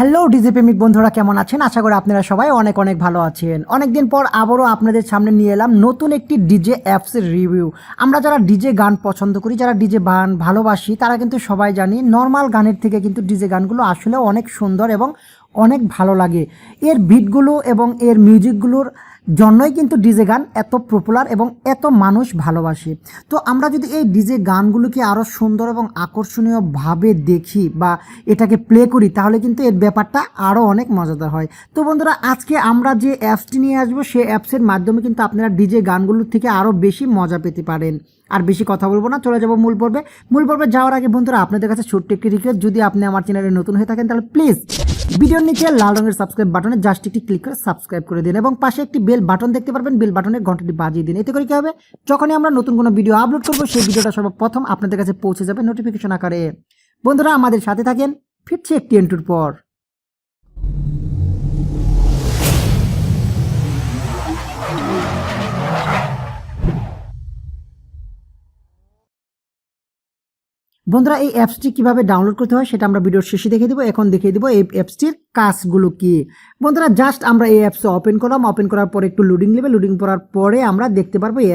Hello DJ প্রেমিক বন্ধুরা, কেমন আছেন? আশা করি আপনারা সবাই অনেক অনেক ভালো আছেন। অনেকদিন পর আবারও আপনাদের সামনে নিয়ে এলাম নতুন একটি ডিজে অ্যাপসের রিভিউ। আমরা যারা ডিজে গান পছন্দ করি, যারা ডিজে গান ভালোবাসি, তারা কিন্তু সবাই জানি নর্মাল গানের থেকে কিন্তু ডিজে গানগুলো আসলে অনেক সুন্দর এবং অনেক ভালো লাগে। এর বিটগুলো এবং এর মিউজিকগুলোর জন্যই কিন্তু ডিজে গান এত পপুলার এবং এত মানুষ ভালোবাসে। তো আমরা যদি এই ডিজে গানগুলোকে আরও সুন্দর এবং আকর্ষণীয়ভাবে দেখি বা এটাকে প্লে করি, তাহলে কিন্তু এর ব্যাপারটা আরও অনেক মজাদার হয়। তো বন্ধুরা, আজকে আমরা যে অ্যাপসটি নিয়ে আসবো, সেই অ্যাপসের মাধ্যমে কিন্তু আপনারা ডিজে গানগুলোর থেকে আরও বেশি মজা পেতে পারেন। আর বেশি কথা বলবো না, চলে যাবো মূল পর্বে যাওয়ার আগে বন্ধুরা, আপনাদের কাছে ছোট্ট একটি রিকোয়েস্ট, যদি আপনি আমার চ্যানেলে নতুন হয়ে থাকেন তাহলে প্লিজ ভিডিওর নিচে লাল রঙের সাবস্ক্রাইব বাটনে জাস্ট একটি ক্লিক করে সাবস্ক্রাইব করে দিন এবং পাশে একটি বেল বাটন দেখতে পারবেন, বেল বাটনের ঘন্টাটি বাজিয়ে দিন। এতে করে কি হবে, যখনই আমরা নতুন কোনো ভিডিও আপলোড করবো, সেই ভিডিওটা সর্বপ্রথম আপনাদের কাছে পৌঁছে যাবে নোটিফিকেশন আকারে। বন্ধুরা, আমাদের সাথে থাকেন, ফিরছি একটি এন্টুর পর। বন্ধুরা, এই অ্যাপসটি কিভাবে ডাউনলোড করতে হয় সেটা আমরা ভিডিওর শেষে দেখিয়ে দেবো। এখন দেখিয়ে দেবো এই অ্যাপসটির কাজগুলো কি। বন্ধুরা, জাস্ট আমরা এই অ্যাপসে ওপেন করলাম, ওপেন করার পরে একটু লোডিং নেবে, লোডিং করার পরে আমরা দেখতে পারবো এই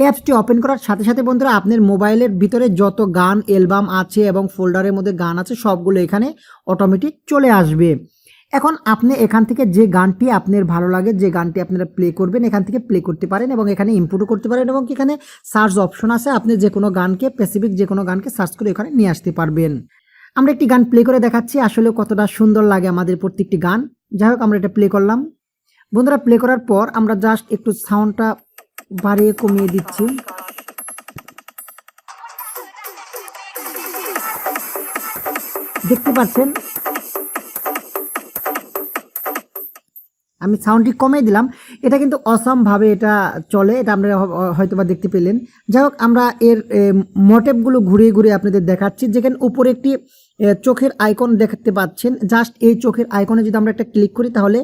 অ্যাপসটি ওপেন করার সাথে সাথে বন্ধুরা, আপনার মোবাইলের ভিতরে যত গান অ্যালবাম আছে এবং ফোল্ডারের মধ্যে গান আছে, সবগুলো এখানে অটোমেটিক চলে আসবে। এখন আপনি এখান থেকে যে গানটি আপনার ভালো লাগে, যে গানটি আপনারা প্লে করবেন, এখান থেকে প্লে করতে পারেন এবং এখানে ইনপুটও করতে পারেন এবং এখানে সার্চ অপশন আছে, আপনি যে কোনো গানকে, স্পেসিফিক যে কোনো গানকে সার্চ করে এখানে নিয়ে আসতে পারবেন। আমরা একটি গান প্লে করে দেখাচ্ছি, আসলে কতটা সুন্দর লাগে আমাদের প্রত্যেকটি গান। যাই হোক, আমরা এটা প্লে করলাম। বন্ধুরা, প্লে করার পর আমরা জাস্ট একটু সাউন্ডটা বাড়িয়ে কমিয়ে দিচ্ছি। দেখতে পাচ্ছেন আমি সাউন্ডটি কমিয়ে দিলাম। এটা কিন্তু অসমভাবে এটা চলে, এটা আপনারা হয়তোবা দেখতে পেলেন। যাই হোক, আমরা এর মোটিভগুলো ঘুরিয়ে ঘুরিয়ে আপনাদের দেখাচ্ছি। যেখানে উপরে একটি চোখের আইকন দেখতে পাচ্ছেন, জাস্ট এই চোখের আইকনে যদি আমরা একটা ক্লিক করি, তাহলে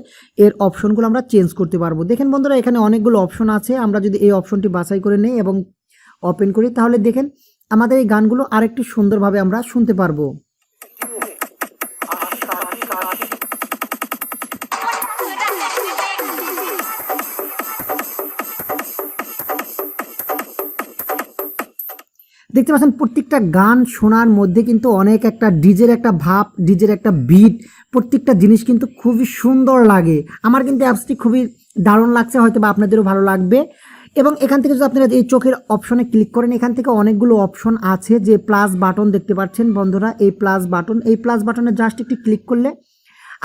এর অপশনগুলো আমরা চেঞ্জ করতে পারবো। দেখেন বন্ধুরা, এখানে অনেকগুলো অপশন আছে। আমরা যদি এই অপশনটি বাছাই করে নেই এবং ওপেন করি, তাহলে দেখেন আমাদের এই গানগুলো আরেকটু সুন্দরভাবে আমরা শুনতে পারবো। দেখতে পাচ্ছেন প্রত্যেকটা গান শোনার মধ্যে কিন্তু অনেক একটা ডিজের একটা ভাব, ডিজের একটা বিট, প্রত্যেকটা জিনিস কিন্তু খুবই সুন্দর লাগে। আমার কিন্তু অ্যাপসটি খুবই দারুণ লাগছে, হয়তো বা আপনাদেরও ভালো লাগবে। এবং এখান থেকে যদি আপনারা এই চোখের অপশনে ক্লিক করেন, এখান থেকে অনেকগুলো অপশন আছে। যে প্লাস বাটন দেখতে পাচ্ছেন বন্ধুরা, এই প্লাস বাটনে জাস্ট একটি ক্লিক করলে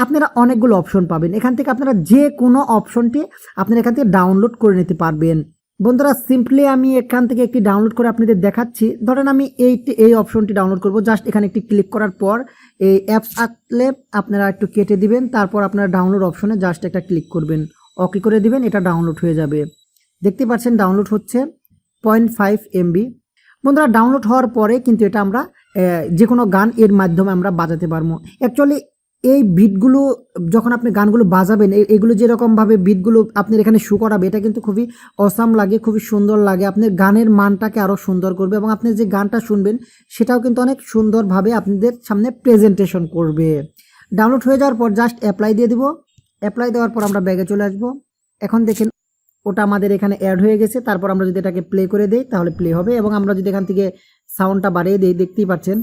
আপনারা অনেকগুলো অপশন পাবেন। এখান থেকে আপনারা যে কোনো অপশনটি আপনারা এখান থেকে ডাউনলোড করে নিতে পারবেন। বন্ধুরা, সিম্পলি আমি এখান থেকে একটি ডাউনলোড করে আপনাদের দেখাচ্ছি। ধরেন আমি এই অপশনটি ডাউনলোড করব। জাস্ট এখানে একটি ক্লিক করার পর এই অ্যাপস আসলে আপনারা একটু কেটে দিবেন, তারপর আপনারা ডাউনলোড অপশনে জাস্ট একটা ক্লিক করবেন, ওকে করে দিবেন, এটা ডাউনলোড হয়ে যাবে। দেখতে পাচ্ছেন ডাউনলোড হচ্ছে 0.5 MB। বন্ধুরা, ডাউনলোড হওয়ার পরে কিন্তু এটা আমরা যে কোনো গান এর মাধ্যমে আমরা বাজাতে পারবো। অ্যাকচুয়ালি এই বিটগুলো যখন আপনি গানগুলো বাজাবেন, এগুলো যেরকমভাবে বিটগুলো আপনার এখানে শো করাবে, এটা কিন্তু খুবই অসাম লাগে, খুবই সুন্দর লাগে। আপনার গানের মানটাকে আরও সুন্দর করবে এবং আপনি যে গানটা শুনবেন সেটাও কিন্তু অনেক সুন্দরভাবে আপনাদের সামনে প্রেজেন্টেশন করবে। ডাউনলোড হয়ে যাওয়ার পর জাস্ট অ্যাপ্লাই দিয়ে দিব। অ্যাপ্লাই দেওয়ার পর আমরা ব্যাগে চলে আসবো। এখন দেখেন ওটা আমাদের এখানে অ্যাড হয়ে গেছে। তারপর আমরা যদি এটাকে প্লে করে দেই, তাহলে প্লে হবে। এবং আমরা যদি এখান থেকে সাউন্ডটা বাড়িয়ে দিই, দেখতেই পাচ্ছেন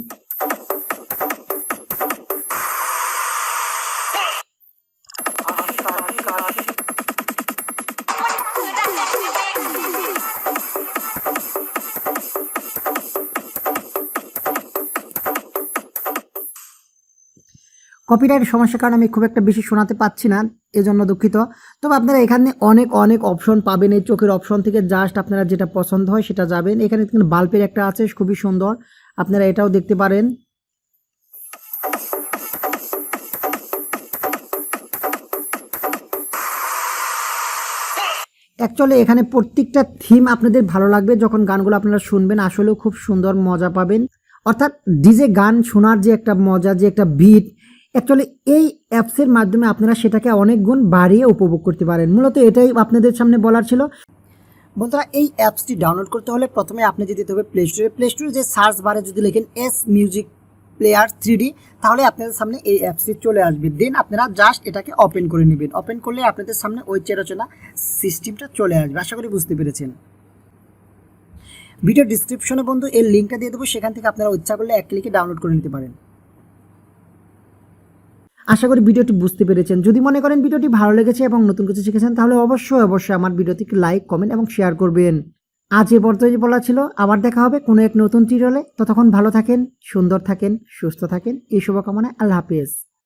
কপিরাইট সমস্যার কারণে আমি খুব একটা বেশি শোনাতে পাচ্ছি না, এজন্য দুঃখিত। তবে আপনারা এখানে অনেক অপশন পাবেন। এই চোখের অপশন থেকে জাস্ট আপনারা যেটা পছন্দ হয় সেটা যাবেন। এখানে বাল্বের একটা আছে, খুবই সুন্দর, আপনারা এটাও দেখতে পারেন। অ্যাকচুয়ালি এখানে প্রত্যেকটা থিম আপনাদের ভালো লাগবে যখন গানগুলো আপনারা শুনবেন, আসলেও খুব সুন্দর মজা পাবেন। অর্থাৎ ডিজে গান শোনার যে একটা মজা, যে একটা বিট, অ্যাকচুয়ালি এই অ্যাপসের মাধ্যমে আপনারা সেটাকে অনেক গুণ বাড়িয়ে উপভোগ করতে পারেন। মূলত এটাই আপনাদের সামনে বলার ছিল। বন্ধুরা, এই অ্যাপসটি ডাউনলোড করতে হলে প্রথমে আপনি যেতে হবে প্লে স্টোরে যে সার্চ বারে যদি লেখেন এস মিউজিক প্লেয়ার 3D, তাহলে আপনাদের সামনে এই অ্যাপসটি চলে আসবে। দেন আপনারা জাস্ট এটাকে ওপেন করে নেবেন। ওপেন করলে আপনাদের সামনে ওই চেরচেনা সিস্টেমটা চলে আসবে। আশা করি বুঝতে পেরেছেন। ভিডিও ডিসক্রিপশনে বন্ধু এর লিঙ্কটা দিয়ে দেবো, সেখান থেকে আপনারা ইচ্ছা করলে এক ক্লিকে ডাউনলোড করে নিতে পারেন। আশা করি ভিডিওটি বুঝতে পেরেছেন। যদি মনে করেন ভিডিওটি ভালো লেগেছে এবং নতুন কিছু শিখেছেন, তাহলে অবশ্যই আমার ভিডিওটি লাইক, কমেন্ট এবং শেয়ার করবেন। আজ এ পর্যন্ত বলা ছিল, আবার দেখা হবে কোনো এক নতুন টিউটোরিয়ালে। ততক্ষণ ভালো থাকেন, সুন্দর থাকেন, সুস্থ থাকেন, এই শুভকামনায় আল্লাহ হাফেজ।